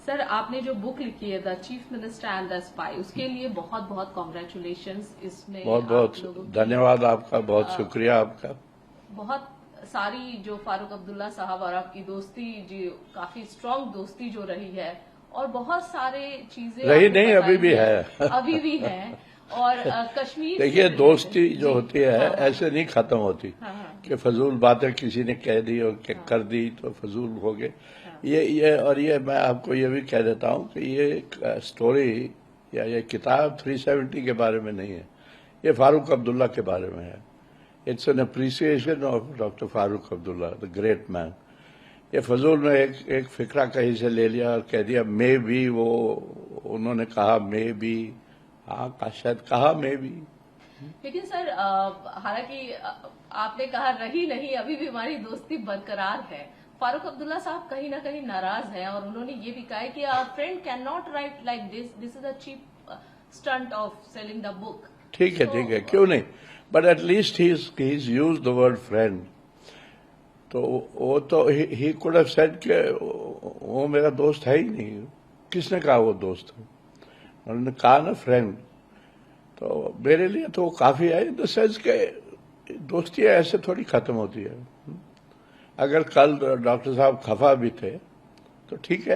Sir, आपने जो book लिखी है the chief minister and the spy, उसके लिए बहुत बहुत कॉन्ग्रेचुलेशंस। इसमें बहुत बहुत धन्यवाद आपका, बहुत शुक्रिया आपका। बहुत सारी जो फारूक अब्दुल्ला साहब और आपकी दोस्ती जो काफी स्ट्रांग दोस्ती जो रही है, और बहुत सारे चीजें रही नहीं, अभी भी है अभी भी है। और कश्मीर देखिए, दोस्ती जो होती है हाँ, ऐसे नहीं खत्म होती कि फजूल बातें किसी ने कह दी और कर दी तो फजूल हो गए। ये मैं आपको ये भी कह देता हूँ कि ये स्टोरी या ये किताब 370 के बारे में नहीं है, ये फारूक अब्दुल्ला के बारे में है। It's an appreciation of doctor Farooq Abdullah, the great man. ये फजूल में एक फिक्रा कहीं से ले लिया और कह दिया मे बी, वो उन्होंने कहा मे बी, हाँ शायद कहा मे बी। लेकिन सर, हालांकि आपने कहा रही नहीं, अभी भी हमारी दोस्ती बरकरार है। फारूक अब्दुल्ला साहब कहीं ना कहीं नाराज हैं और उन्होंने ये भी कहा है कि our friend can not write like this is a cheap stunt of selling the book. ठीक है, क्यों नहीं, but at least he is used the word friend. तो वो तो ही कुड हैव सेड कि वो मेरा दोस्त है ही नहीं। किसने कहा वो दोस्त है? उन्होंने कहा ना फ्रेंड। तो मेरे लिए तो वो काफी है, इन द सेंस के दोस्ती ऐसे थोड़ी खत्म होती है। अगर कल डॉक्टर साहब खफा भी थे तो ठीक है,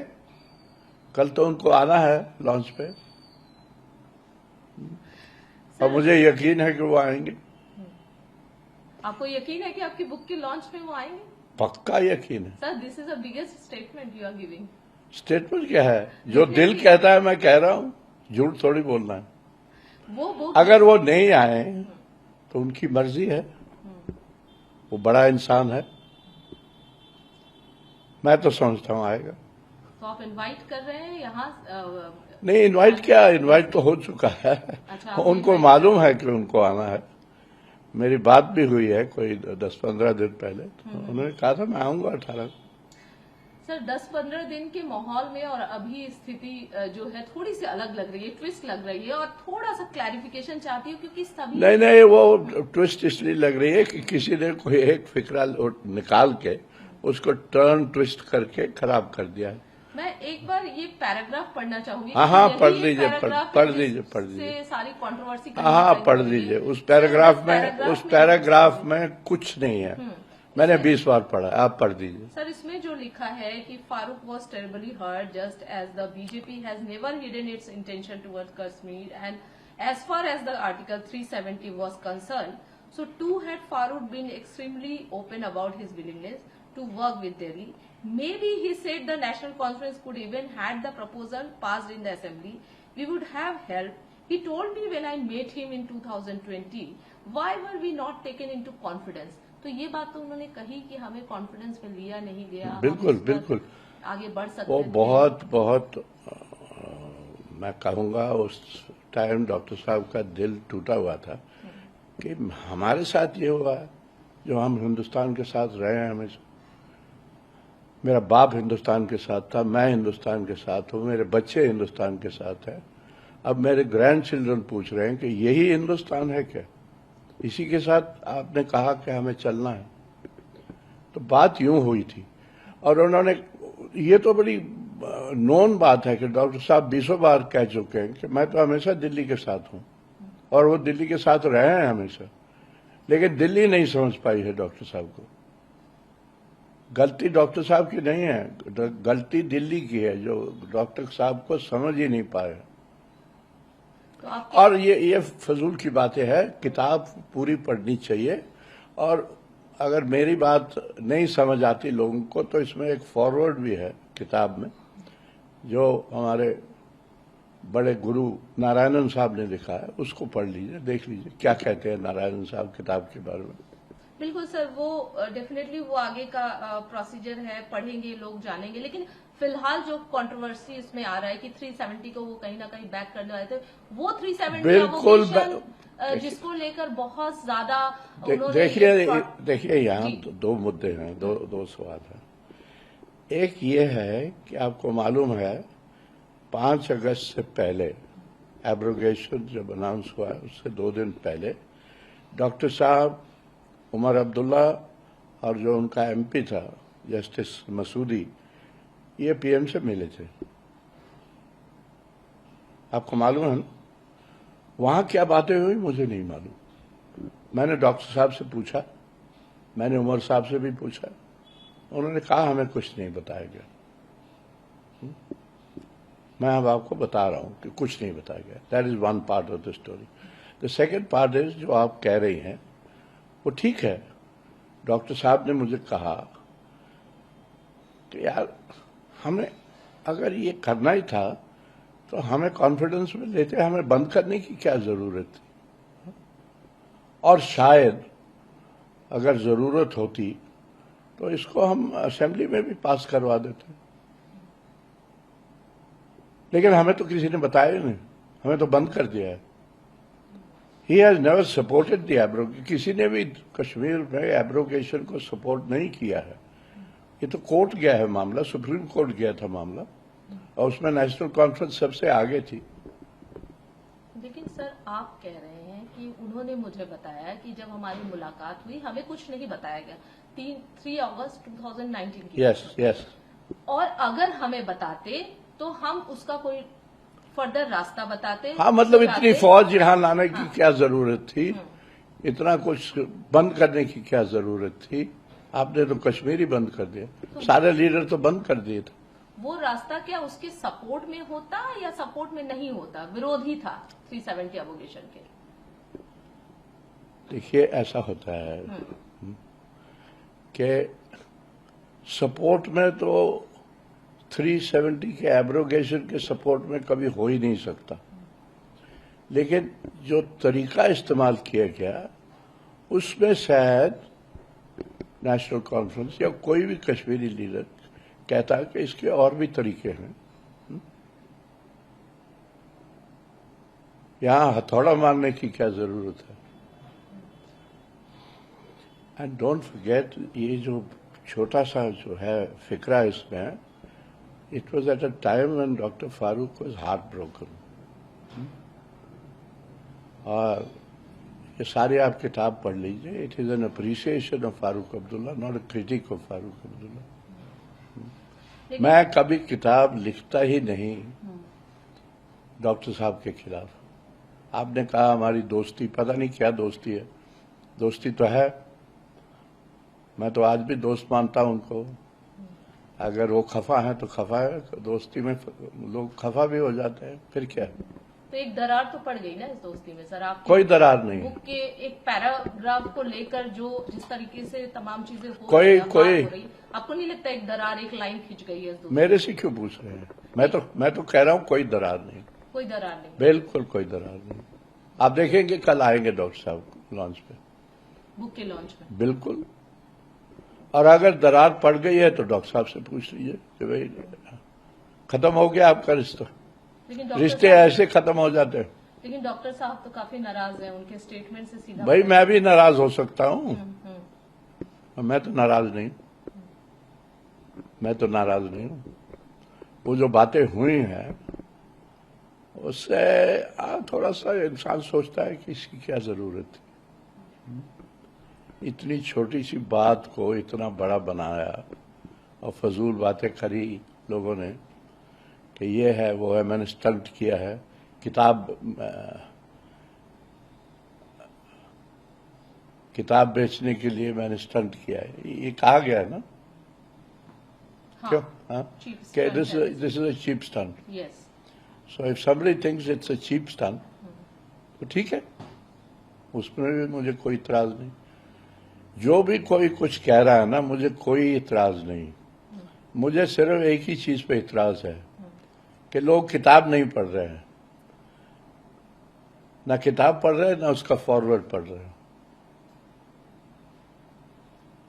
कल तो उनको आना है लॉन्च पे, और मुझे यकीन है कि वो आएंगे। आपको यकीन है कि आपकी बुक के लॉन्च में वो आएंगे? पक्का यकीन है sir. This is the biggest statement you are giving. Statement क्या है? जो दिल कहता है मैं कह रहा हूं, झूठ थोड़ी बोलना है। अगर वो नहीं आए तो उनकी मर्जी है, वो बड़ा इंसान है, मैं तो समझता हूं आएगा। तो आप इनवाइट कर रहे हैं यहाँ? नहीं, इनवाइट क्या, इनवाइट तो हो चुका है। अच्छा, उनको मालूम है कि उनको आना है। मेरी बात भी हुई है कोई 10-15 दिन पहले, तो उन्होंने कहा था मैं आऊंगा 18 को। सर, 10-15 दिन के माहौल में और अभी स्थिति जो है थोड़ी सी अलग लग रही है, ट्विस्ट लग रही है, और थोड़ा सा क्लैरिफिकेशन चाहती हूँ क्योंकि सभी नहीं, वो ट्विस्ट इसलिए लग रही है कि किसी ने कोई एक फिक्रा निकाल के उसको टर्न ट्विस्ट करके खराब कर दिया है। मैं एक बार ये पैराग्राफ पढ़ना चाहूंगी। हाँ, पढ़ लीजिए, पढ़ लीजिए सारी कंट्रोवर्सी। हाँ, पढ़ लीजिए। उस पैराग्राफ में कुछ नहीं है, मैंने 20 बार पढ़ा, आप पढ़ दीजिए। सर, इसमें जो लिखा है कि Farooq was terribly hurt just as the BJP has never hidden its intention towards Kashmir and as far as the article 370 was concern, so too had Farooq been extremely open about his willingness to work with Delhi. Maybe he said the National Conference could even had the proposal passed in the assembly, we would have helped. He told me when I met him in 2020, why were we not taken into confidence? तो ये बात तो उन्होंने कही कि हमें confidence में लिया नहीं गया, बिल्कुल आगे बढ़ सकते वो थे। बहुत मैं कहूँगा उस टाइम डॉक्टर साहब का दिल टूटा हुआ था कि हमारे साथ ये हुआ है जो हम हिंदुस्तान के साथ रहे हैं हमेशा। मेरा बाप हिंदुस्तान के साथ था, मैं हिंदुस्तान के साथ हूँ, मेरे बच्चे हिंदुस्तान के साथ हैं। अब मेरे ग्रैंड चिल्ड्रन पूछ रहे हैं कि यही हिंदुस्तान है क्या? इसी के साथ आपने कहा कि हमें चलना है। तो बात यूं हुई थी, और उन्होंने, ये तो बड़ी नोन बात है कि डॉक्टर साहब 20 बार कह चुके हैं कि मैं तो हमेशा दिल्ली के साथ हूँ, और वो दिल्ली के साथ रहे हैं हमेशा। लेकिन दिल्ली नहीं समझ पाई है डॉक्टर साहब को। गलती डॉक्टर साहब की नहीं है, गलती दिल्ली की है जो डॉक्टर साहब को समझ ही नहीं पाए। और ये फजूल की बातें हैं, किताब पूरी पढ़नी चाहिए। और अगर मेरी बात नहीं समझ आती लोगों को तो इसमें एक फॉरवर्ड भी है किताब में, जो हमारे बड़े गुरु नारायणन साहब ने लिखा है, उसको पढ़ लीजिए, देख लीजिए क्या कहते हैं नारायणन साहब किताब के बारे में। बिल्कुल सर, वो डेफिनेटली वो आगे का प्रोसीजर है, पढ़ेंगे लोग, जानेंगे। लेकिन फिलहाल जो कंट्रोवर्सी इसमें आ रहा है कि 370 को वो कहीं ना कहीं बैक करने वाले थे, वो 370 बिल्कुल जिसको लेकर बहुत ज्यादा देखिए यहाँ दो मुद्दे हैं, दो सवाल हैं। एक ये है कि आपको मालूम है 5 अगस्त से पहले एब्रोगेशन जब अनाउंस हुआ, उससे 2 दिन पहले डॉक्टर साहब, उमर अब्दुल्ला और जो उनका एमपी था जस्टिस मसूदी, ये पीएम से मिले थे। आपको मालूम है ना? वहां क्या बातें हुई मुझे नहीं मालूम। मैंने डॉक्टर साहब से पूछा, मैंने उमर साहब से भी पूछा, उन्होंने कहा हमें कुछ नहीं बताया गया। मैं अब आपको बता रहा हूं कि कुछ नहीं बताया गया। That is one part of the story. The second part is, जो आप कह रही हैं वो ठीक है। डॉक्टर साहब ने मुझे कहा कि यार हमें अगर ये करना ही था तो हमें कॉन्फिडेंस में लेते, हमें बंद करने की क्या जरूरत थी, और शायद अगर जरूरत होती तो इसको हम असेंबली में भी पास करवा देते। लेकिन हमें तो किसी ने बताया ही नहीं, हमें तो बंद कर दिया है। He has never supported the abrogation. किसी ने भी कश्मीर में एब्रोगेशन को सपोर्ट नहीं किया है। ये तो कोर्ट गया है मामला, सुप्रीम कोर्ट गया था मामला, और उसमें नेशनल कॉन्फ्रेंस सबसे आगे थी। लेकिन सर आप कह रहे हैं कि उन्होंने मुझे बताया कि जब हमारी मुलाकात हुई हमें कुछ नहीं बताया गया। 3 अगस्त 2019 की। यस। और अगर हमें बताते तो हम उसका कोई फर्दर रास्ता बताते। हाँ, मतलब इतनी फौज यहां लाने की क्या जरूरत थी, इतना कुछ बंद करने की क्या जरूरत थी? आपने तो कश्मीर ही बंद कर दिया, सारे लीडर तो बंद कर दिए थे। वो रास्ता क्या उसके सपोर्ट में होता या सपोर्ट में नहीं होता? विरोधी था 370 एब्रोगेशन के। देखिए ऐसा होता है कि सपोर्ट में तो 370 के एब्रोगेशन के सपोर्ट में कभी हो ही नहीं सकता। लेकिन जो तरीका इस्तेमाल किया गया उसमें शायद नेशनल कॉन्फ्रेंस या कोई भी कश्मीरी लीडर कहता है कि इसके और भी तरीके हैं। यहां हथौड़ा मारने की क्या जरूरत है? एंड डोंट फॉरगेट, ये जो छोटा सा जो है फिक्रा इसमें, it was at a time when doctor Farooq was heart broken. और ये सारी आप किताब पढ़ लीजिए। It is an appreciation of Farooq Abdullah, not a critic of Farooq Abdullah. मैं कभी किताब लिखता ही नहीं डॉक्टर साहब के खिलाफ। आपने कहा हमारी दोस्ती, पता नहीं क्या दोस्ती है। दोस्ती तो है, मैं तो आज भी दोस्त मानता हूं उनको। अगर वो खफा है तो खफा है, दोस्ती में लोग खफा भी हो जाते हैं, फिर क्या है? तो एक दरार तो पड़ गई ना इस दोस्ती में सर। आप कोई दरार नहीं। बुक के एक पैराग्राफ को लेकर जो जिस तरीके से तमाम चीजें हो कोई रही, आपको नहीं लगता एक दरार, एक लाइन खिंच गई है इस दोस्ती? मेरे से क्यों पूछ रहे हैं? मैं तो कह रहा हूं कोई दरार नहीं। कोई दरार नहीं, बिल्कुल कोई दरार नहीं। आप देखेंगे कल आएंगे डॉक्टर साहब लॉन्च पे, बुक के लॉन्च में। बिल्कुल। और अगर दरार पड़ गई है तो डॉक्टर साहब से पूछ लीजिए कि भाई खत्म हो गया आपका रिश्ता। रिश्ते ऐसे खत्म हो जाते हैं। लेकिन डॉक्टर साहब तो काफी नाराज हैं, उनके स्टेटमेंट से सीधा। भाई मैं भी नाराज हो सकता हूं, मैं तो नाराज नहीं, मैं तो नाराज नहीं हूं। वो जो बातें हुई हैं उससे थोड़ा सा इंसान सोचता है कि इसकी क्या जरूरत थी। इतनी छोटी सी बात को इतना बड़ा बनाया और फजूल बातें करी लोगों ने कि ये है वो है, मैंने स्टंट किया है, किताब बेचने के लिए मैंने स्टंट किया है, ये कहा गया है ना? हाँ, क्यों? हाँ, this is a cheap stunt. Yes. So if somebody thinks it's a cheap stunt तो ठीक है, उसमें भी मुझे कोई इतराज नहीं। जो भी कोई कुछ कह रहा है ना, मुझे कोई इतराज नहीं। मुझे सिर्फ एक ही चीज पे इतराज है कि लोग किताब नहीं पढ़ रहे हैं, ना किताब पढ़ रहे हैं ना उसका फॉरवर्ड पढ़ रहे हैं।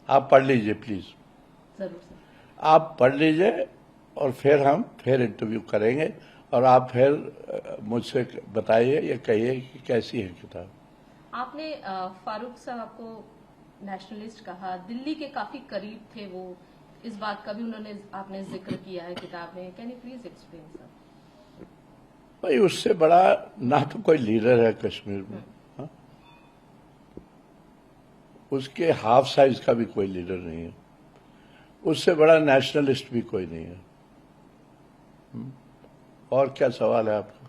आप पढ़ लीजिए प्लीज, जरूर सर। आप पढ़ लीजिए और फिर इंटरव्यू करेंगे और आप फिर मुझसे बताइए या कहिए कि कैसी है किताब। आपने फारूक साहब को नेशनलिस्ट कहा, दिल्ली के काफी करीब थे वो, इस बात का भी आपने जिक्र किया है किताब में। Can you please explain sir? भाई उससे बड़ा ना तो कोई लीडर है कश्मीर में, हाँ? उसके हाफ साइज का भी कोई लीडर नहीं है। उससे बड़ा नेशनलिस्ट भी कोई नहीं है। और क्या सवाल है आपका?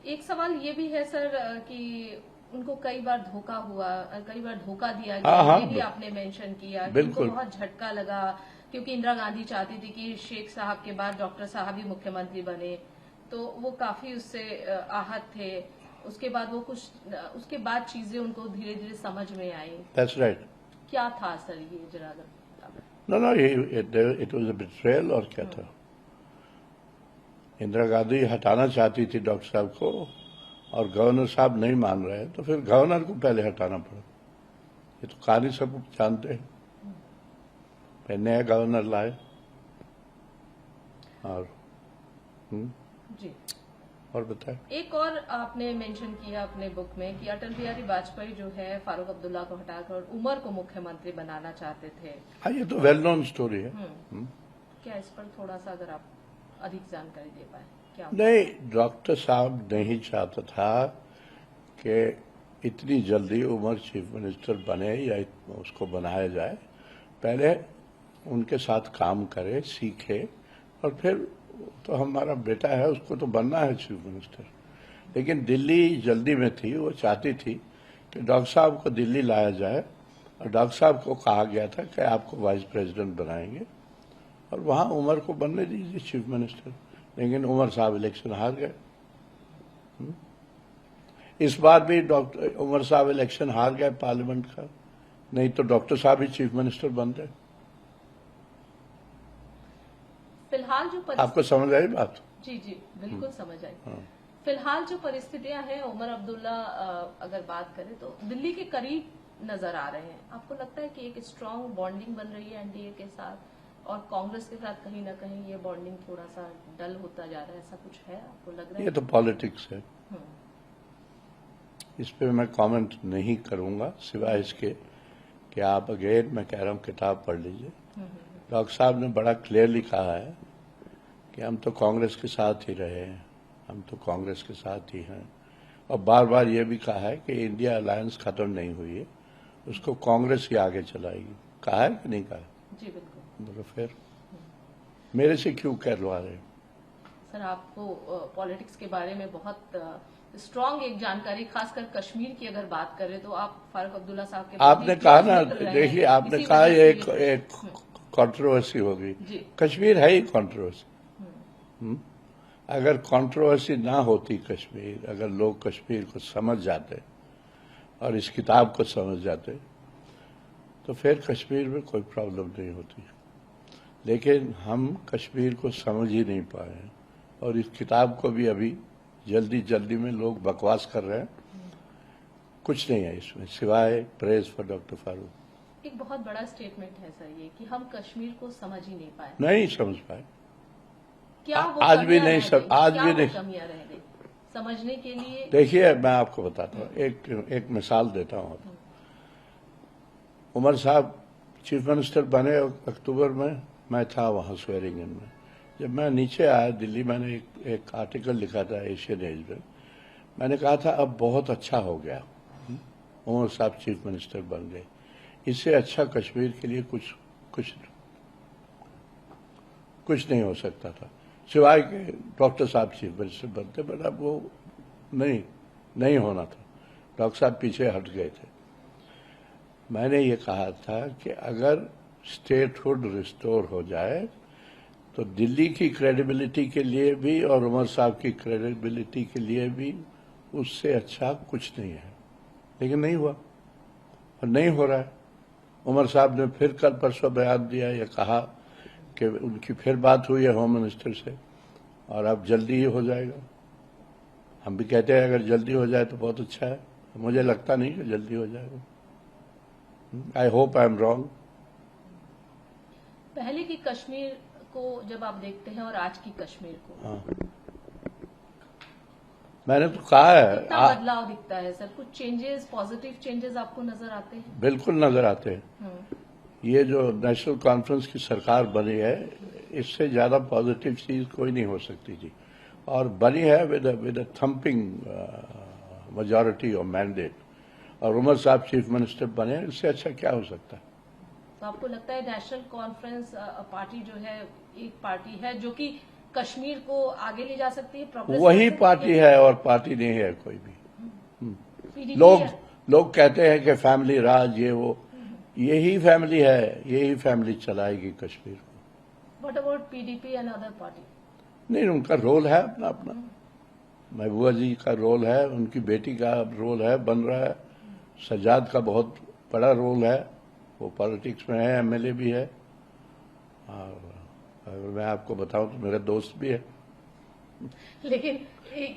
एक सवाल ये भी है सर कि उनको कई बार धोखा हुआ, कई बार धोखा दिया गया, हाँ, ये भी आपने मेंशन किया कि उनको बिल्कुल। बहुत झटका लगा क्योंकि इंदिरा गांधी चाहती थी कि शेख साहब के बाद डॉक्टर साहब ही मुख्यमंत्री बने, तो वो काफी उससे आहत थे। उसके बाद वो कुछ उसके बाद चीजें उनको धीरे धीरे समझ में आई। That's right. क्या था सर ये जरा अगर no no, it was a betrayal. और क्या था, इंदिरा गांधी हटाना चाहती थी डॉक्टर साहब को और गवर्नर साहब नहीं मान रहे हैं, तो फिर गवर्नर को पहले हटाना पड़ा। ये तो कहानी सब जानते हैं। फिर नया गवर्नर लाए और जी। और बताए। एक और आपने मेंशन किया अपने बुक में कि अटल बिहारी वाजपेयी जो है फारूक अब्दुल्ला को हटाकर उमर को मुख्यमंत्री बनाना चाहते थे। हाँ, ये तो वेल नोन स्टोरी है। क्या इस पर थोड़ा सा अगर आप अधिक जानकारी दे पाए क्या? नहीं, डॉक्टर साहब नहीं चाहता था कि इतनी जल्दी उमर चीफ मिनिस्टर बने या उसको बनाया जाए। पहले उनके साथ काम करे, सीखे, और फिर तो हमारा बेटा है, उसको तो बनना है चीफ मिनिस्टर। लेकिन दिल्ली जल्दी में थी, वो चाहती थी कि डॉक्टर साहब को दिल्ली लाया जाए, और डॉक्टर साहब को कहा गया था कि आपको वाइस प्रेसिडेंट बनाएंगे और वहां उमर को बनने दीजिए चीफ मिनिस्टर। लेकिन उमर साहब इलेक्शन हार गए। इस बार भी डॉक्टर उमर साहब इलेक्शन हार गए पार्लियामेंट का, नहीं तो डॉक्टर साहब ही चीफ मिनिस्टर बनते। फिलहाल जो आपको समझ आई बात? जी जी बिल्कुल समझ आई। फिलहाल जो परिस्थितियां हैं, उमर अब्दुल्ला अगर बात करें तो दिल्ली के करीब नजर आ रहे हैं। आपको लगता है कि एक स्ट्रांग बॉन्डिंग बन रही है एनडीए के साथ और कांग्रेस के साथ कहीं ना कहीं ये बॉन्डिंग थोड़ा सा डल होता जा रहा है, ऐसा कुछ है आपको लग रहा है? ये तो पॉलिटिक्स है, इस पे मैं कमेंट नहीं करूंगा, सिवाय इसके कि आप अगेन मैं कह रहा हूं किताब पढ़ लीजिए। डॉक्टर साहब ने बड़ा क्लियरली कहा है कि हम तो कांग्रेस के साथ ही रहे हैं, हम तो कांग्रेस के साथ ही हैं, और बार बार ये भी कहा है कि इंडिया अलायंस खत्म नहीं हुई है, उसको कांग्रेस ही आगे चलाएगी। कहा है कि नहीं कहा? जी बिल्कुल। बोलो फिर मेरे से क्यों कहलवा रहे? सर आपको पॉलिटिक्स के बारे में बहुत स्ट्रांग एक जानकारी, खासकर कश्मीर की अगर बात करें तो आप फारूक अब्दुल्ला साहब के आपने कहा ना, देखिए आपने कहा एक कंट्रोवर्सी होगी, कश्मीर है ही कंट्रोवर्सी। अगर कंट्रोवर्सी ना होती कश्मीर, अगर लोग कश्मीर को समझ जाते और इस किताब को समझ जाते तो फिर कश्मीर में कोई प्रॉब्लम नहीं होती। लेकिन हम कश्मीर को समझ ही नहीं पाए हैं और इस किताब को भी अभी जल्दी जल्दी में लोग बकवास कर रहे हैं। कुछ नहीं है इसमें सिवाय प्रेज फॉर डॉक्टर फारूक। एक बहुत बड़ा स्टेटमेंट है सर ये कि हम कश्मीर को समझ ही नहीं पाए। नहीं समझ पाए, क्या वो आज भी नहीं आज भी नहीं कमियां रह गई समझने के लिए? देखिए मैं आपको बताता हूँ, एक मिसाल देता हूँ। उमर साहब चीफ मिनिस्टर बने अक्टूबर में, मैं था वहां स्वेरिंग इन में। जब मैं नीचे आया दिल्ली, मैंने एक आर्टिकल लिखा था एशियन एज में, मैंने कहा था अब बहुत अच्छा हो गया, उमर साहब चीफ मिनिस्टर बन गए, इससे अच्छा कश्मीर के लिए कुछ नहीं हो सकता था सिवाय कि डॉक्टर साहब चीफ मिनिस्टर बनते, बट अब वो नहीं होना था। डॉक्टर साहब पीछे हट गए थे। मैंने ये कहा था कि अगर स्टेटहुड रिस्टोर हो जाए तो दिल्ली की क्रेडिबिलिटी के लिए भी और उमर साहब की क्रेडिबिलिटी के लिए भी उससे अच्छा कुछ नहीं है। लेकिन नहीं हुआ और नहीं हो रहा है। उमर साहब ने फिर कल परसों बयान दिया, ये कहा कि उनकी फिर बात हुई है होम मिनिस्टर से और अब जल्दी ही हो जाएगा। हम भी कहते हैं अगर जल्दी हो जाए तो बहुत अच्छा है, मुझे लगता नहीं कि जल्दी हो जाएगा। I hope I am wrong. पहले की कश्मीर को जब आप देखते हैं और आज की कश्मीर को, हाँ, मैंने तो कहा है कितना बदलाव दिखता है सर? कुछ चेंजेस, पॉजिटिव चेंजेस आपको नजर आते हैं? बिल्कुल नजर आते हैं। ये जो नेशनल कॉन्फ्रेंस की सरकार बनी है, इससे ज्यादा पॉजिटिव चीज कोई नहीं हो सकती थी, और बनी है with a thumping majority of mandate, और उमर साहब चीफ मिनिस्टर बने, इससे अच्छा क्या हो सकता है? तो आपको लगता है नेशनल कॉन्फ्रेंस पार्टी जो है एक पार्टी है जो कि कश्मीर को आगे ले जा सकती है, progress वही कर सकती पार्टी है और पार्टी नहीं है कोई भी। PDP लोग कहते हैं कि फैमिली राज ये वो, यही फैमिली है, यही फैमिली चलाएगी कश्मीर को। What about PDP and other party? नहीं, उनका रोल है अपना अपना। महबूबा जी का रोल है, उनकी बेटी का रोल है, बन रहा है। सज्जाद का बहुत बड़ा रोल है, वो पॉलिटिक्स में है, एमएलए भी है, और अगर मैं आपको बताऊं तो मेरा दोस्त भी है। लेकिन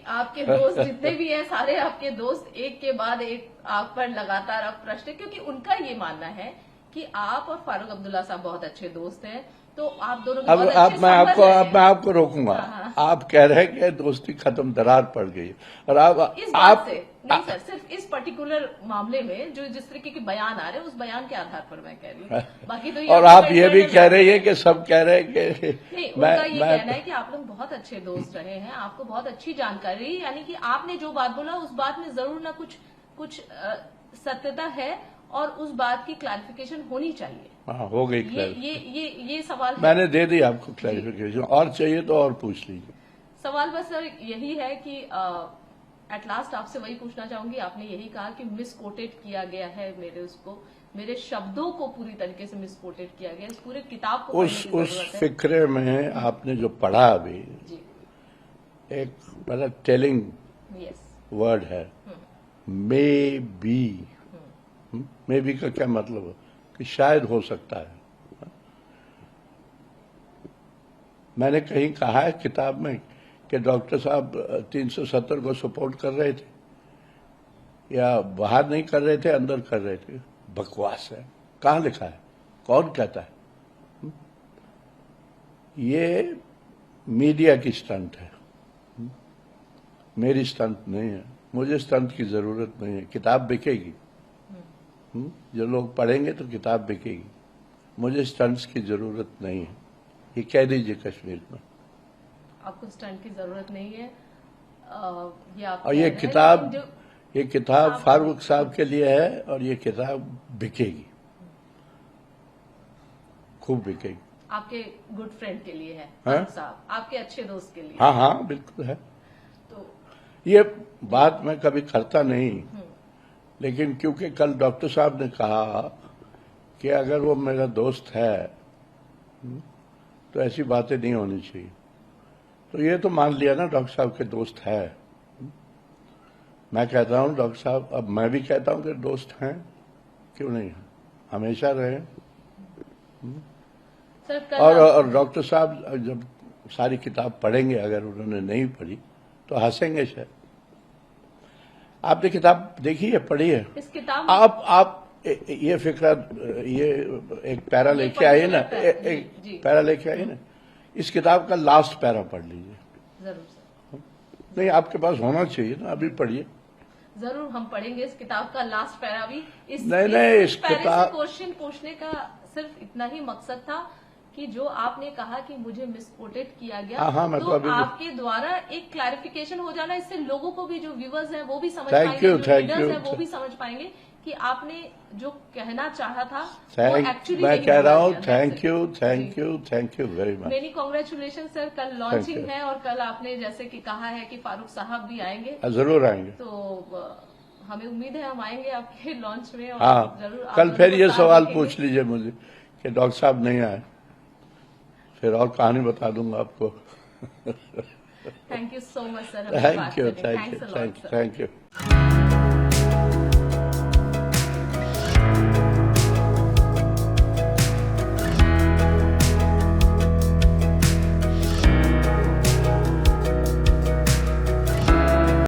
आपके दोस्त जितने भी हैं सारे आपके दोस्त एक के बाद एक आप पर लगातार अब प्रश्न, क्योंकि उनका ये मानना है कि आप और फारूक अब्दुल्ला साहब बहुत अच्छे दोस्त हैं, तो आप दोनों के अब बहुत अब अच्छे मैं संबंध रहे हैं। आपको रोकूंगा। हाँ। आप कह रहे हैं कि दोस्ती खत्म, दरार पड़ गई, और इस बात से नहीं सर, सिर्फ इस पर्टिकुलर मामले में जो जिस तरीके के बयान आ रहे हैं उस बयान के आधार पर मैं कह रही हूँ, बाकी तो और आप ये भी कह रही है कि सब कह रहे हैं कि नहीं, उनका ये कहना है कि आप लोग बहुत अच्छे दोस्त रहे हैं, आपको बहुत अच्छी जानकारी, यानी कि आपने जो बात बोला उस बात में जरूर ना कुछ सत्यता है और उस बात की क्लैरिफिकेशन होनी चाहिए। हाँ, हो गई ये सवाल है। मैंने दे दी आपको क्लैरिफिकेशन, और चाहिए तो और पूछ लीजिए। सवाल बस सर यही है कि एट लास्ट आपसे वही पूछना चाहूंगी, आपने यही कहा कि मिसकोटेड किया गया है, मेरे शब्दों को पूरी तरीके से मिसकोटेड किया गया, इस पूरे किताब को उस फिक्रे में आपने जो पढ़ा अभी जी, एक बड़ा टेलिंग वर्ड है, मे बी। मे बी का क्या मतलब है? कि शायद हो सकता है। मैंने कहीं कहा है किताब में कि डॉक्टर साहब 370 को सपोर्ट कर रहे थे, या बाहर नहीं कर रहे थे, अंदर कर रहे थे? बकवास है। कहाँ लिखा है? कौन कहता है? ये मीडिया की स्टंट है, मेरी स्टंट नहीं है। मुझे स्टंट की जरूरत नहीं है। किताब बिकेगी, जो लोग पढ़ेंगे तो किताब बिकेगी। मुझे स्टंट्स की जरूरत नहीं है, ये कह दीजिए कश्मीर में। आपको स्टंट की जरूरत नहीं है, ये आप और ये किताब फारूक साहब के लिए है, और ये किताब बिकेगी, खूब बिकेगी। आपके गुड फ्रेंड के लिए है फारूक साहब, आपके अच्छे दोस्त के लिए। हाँ हाँ, बिल्कुल है। तो ये बात मैं कभी करता नहीं, लेकिन क्योंकि कल डॉक्टर साहब ने कहा कि अगर वो मेरा दोस्त है तो ऐसी बातें नहीं होनी चाहिए, तो ये तो मान लिया ना डॉक्टर साहब के दोस्त है। मैं कहता हूँ डॉक्टर साहब, अब मैं भी कहता हूँ कि दोस्त हैं, क्यों नहीं है, हमेशा रहे। और डॉक्टर साहब जब सारी किताब पढ़ेंगे, अगर उन्होंने नहीं पढ़ी तो हंसेंगे शायद। आपने किताब देखी है, पढ़ी है? इस किताब आप ये फिक्रा, ये एक पैरा लेके आइए ना, एक पैरा लेके आइए ना, इस किताब का लास्ट पैरा पढ़ लीजिए। जरूर सर। नहीं, आपके पास होना चाहिए ना, अभी पढ़िए। जरूर हम पढ़ेंगे इस किताब का लास्ट पैरा भी। इस किताब क्वेश्चन पूछने का सिर्फ इतना ही मकसद था कि जो आपने कहा कि मुझे मिसकोटेड किया गया, हाँ, तो आपके द्वारा एक क्लैरिफिकेशन हो जाना, इससे लोगों को भी, जो व्यूअर्स हैं वो भी समझ पाएंगे, जो रीडर्स हैं वो भी समझ पाएंगे कि आपने जो कहना चाहा था वो एक्चुअली मैं कह रहा हूँ। Thank you very much. Many congratulation sir, कल लॉन्चिंग है और कल आपने जैसे कि कहा है कि फारूक साहब भी आएंगे। जरूर आएंगे, तो हमें उम्मीद है हम आएंगे आपके लॉन्च में। और हाँ, जरूर कल फिर ये सवाल पूछ लीजिए मुझे कि डॉक्टर साहब नहीं आए, फिर और कहानी बता दूंगा आपको। Thank you so much sir. Thank you.